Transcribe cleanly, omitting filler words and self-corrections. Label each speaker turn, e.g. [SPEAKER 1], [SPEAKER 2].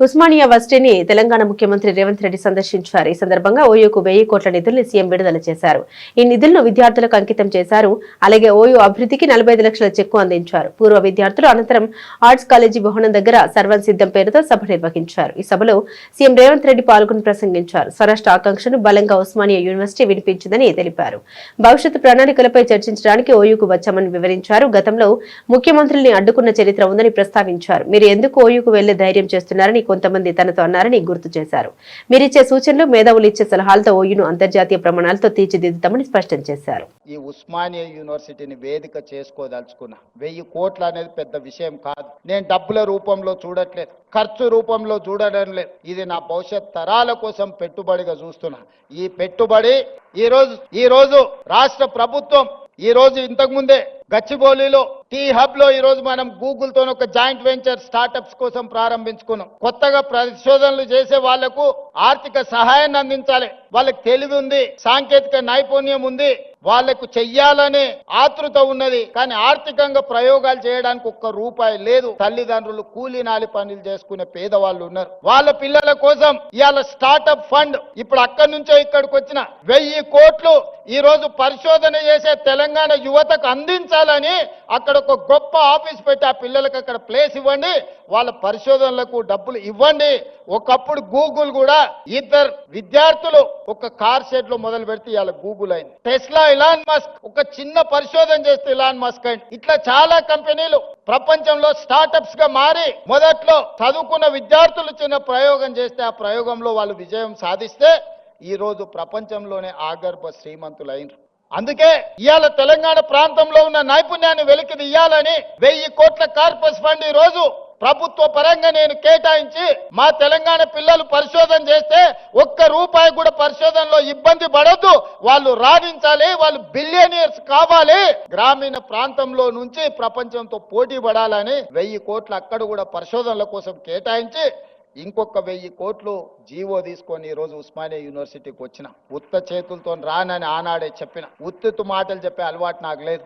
[SPEAKER 1] ఉస్మానియా వర్సిటీని తెలంగాణ ముఖ్యమంత్రి రేవంత్ రెడ్డి సందర్శించారు. ఈ సందర్భంగా ఓయూకు 1000 కోట్ల నిధుల్ని సీఎం విడుదల చేశారు. ఈ నిధులను విద్యార్థులకు అంకితం చేశారు. అలాగే ఓయూ అభివృద్ధికి 45 లక్షల చెక్కు అందించారు. పూర్వ విద్యార్థులు అనంతరం ఆర్ట్స్ కాలేజీ భవనం దగ్గర సర్వం సిద్ధం పేరుతో సభ నిర్వహించారు. ఈ సభలో సీఎం రేవంత్ రెడ్డి పాల్గొని ప్రసంగించారు. స్వరాష్ట్ర ఆకాంక్షను బలంగా ఉస్మానియా యూనివర్సిటీ వినిపించిందని తెలిపారు. భవిష్యత్తు ప్రణాళికలపై చర్చించడానికి ఓయూకు వచ్చామని వివరించారు. గతంలో ముఖ్యమంత్రుల్ని అడ్డుకున్న చరిత్ర ఉందని ప్రస్తావించారు. మీరు ఎందుకు ఓయూకు వెళ్లే ధైర్యం చేస్తున్నారని కొంతమంది తనతో అన్నారని గుర్తు చేశారు. మీరిచ్చే సూచనలు, మేధావులు ఇచ్చే సలహాలతో ఓయూను అంతర్జాతీయ ప్రమాణాలతో తీర్చిదిద్దుతామని స్పష్టం చేశారు.
[SPEAKER 2] ఈ ఉస్మానియా యూనివర్సిటీని వేదిక చేసుకోదలుచుకున్నా. 1000 కోట్ల అనేది పెద్ద విషయం కాదు. నేను డబ్బుల రూపంలో చూడట్లేదు, ఖర్చు రూపంలో చూడడం లేదు. ఇది నా భవిష్యత్ తరాల కోసం పెట్టుబడిగా చూస్తున్నా. ఈ పెట్టుబడి ఈ రోజు రాష్ట్ర ప్రభుత్వం ఇంతకు ముందే గచ్చిబౌలిలో టీ హబ్ లో మనం గూగుల్ తో ఒక జాయింట్ వెంచర్ స్టార్టప్స్ కోసం ప్రారంభించుకున్నాం. కొత్తగా పరిశోధనలు చేసే వాళ్లకు ఆర్థిక సహాయాన్ని అందించాలి. వాళ్ళకి తెలివి ఉంది, సాంకేతిక నైపుణ్యం ఉంది, వాళ్లకు చెయ్యాలనే ఆతృత ఉన్నది. కానీ ఆర్థికంగా ప్రయోగాలు చేయడానికి ఒక్క రూపాయి లేదు. తల్లిదండ్రులు కూలీ నాలి పనులు చేసుకునే పేదవాళ్ళు ఉన్నారు. వాళ్ళ పిల్లల కోసం ఇవాళ స్టార్టప్ ఫండ్ ఇప్పుడు అక్కడి నుంచో ఇక్కడికి వచ్చిన 1000 కోట్లు ఈ రోజు పరిశోధన చేసే తెలంగాణ యువతకు అందించాలని అక్కడ ఒక గొప్ప ఆఫీస్ పెట్టి ఆ పిల్లలకు అక్కడ ప్లేస్ ఇవ్వండి, వాళ్ళ పరిశోధనలకు డబ్బులు ఇవ్వండి. ఒకప్పుడు గూగుల్ కూడా 2 విద్యార్థులు ఒక కార్ షెడ్ లో మొదలు పెడితే ఇవాళ గూగుల్ అయింది. టెస్లా, ఇలాన్ మస్క్ ఒక చిన్న పరిశోధన చేస్తే ఇలాన్ మస్క్ అయింది. ఇట్లా చాలా కంపెనీలు ప్రపంచంలో స్టార్టప్స్ గా మారి మొదట్లో చదువుకున్న విద్యార్థులు చిన్న ప్రయోగం చేస్తే ఆ ప్రయోగంలో వాళ్ళు విజయం సాధిస్తే ఈ రోజు ప్రపంచంలోనే ఆగర్భ శ్రీమంతులైనరు. అందుకే ఇవాళ తెలంగాణ ప్రాంతంలో ఉన్న నైపుణ్యాన్ని వెలికి తీయాలని 1000 కోట్ల కార్పస్ ఫండ్ ఈ రోజు ప్రభుత్వ పరంగా నేను కేటాయించి మా తెలంగాణ పిల్లలు పరిశోధన చేస్తే ఒక్క రూపాయి కూడా పరిశోధనలో ఇబ్బంది పడద్దు, వాళ్ళు రాణించాలి, వాళ్ళు బిలియనియర్స్ కావాలి, గ్రామీణ ప్రాంతంలో నుంచి ప్రపంచంతో పోటీ పడాలని 1000 కోట్లు అక్కడ కూడా పరిశోధనల కోసం కేటాయించి ఇంకొక 1000 కోట్లు జీవో తీసుకొని ఈ రోజు ఉస్మానియా యూనివర్సిటీకి వచ్చిన. ఉత్త చేతులతో రానని ఆనాడే చెప్పిన. ఉత్తుత్తు మాటలు చెప్పే అలవాటు నాకు లేదు.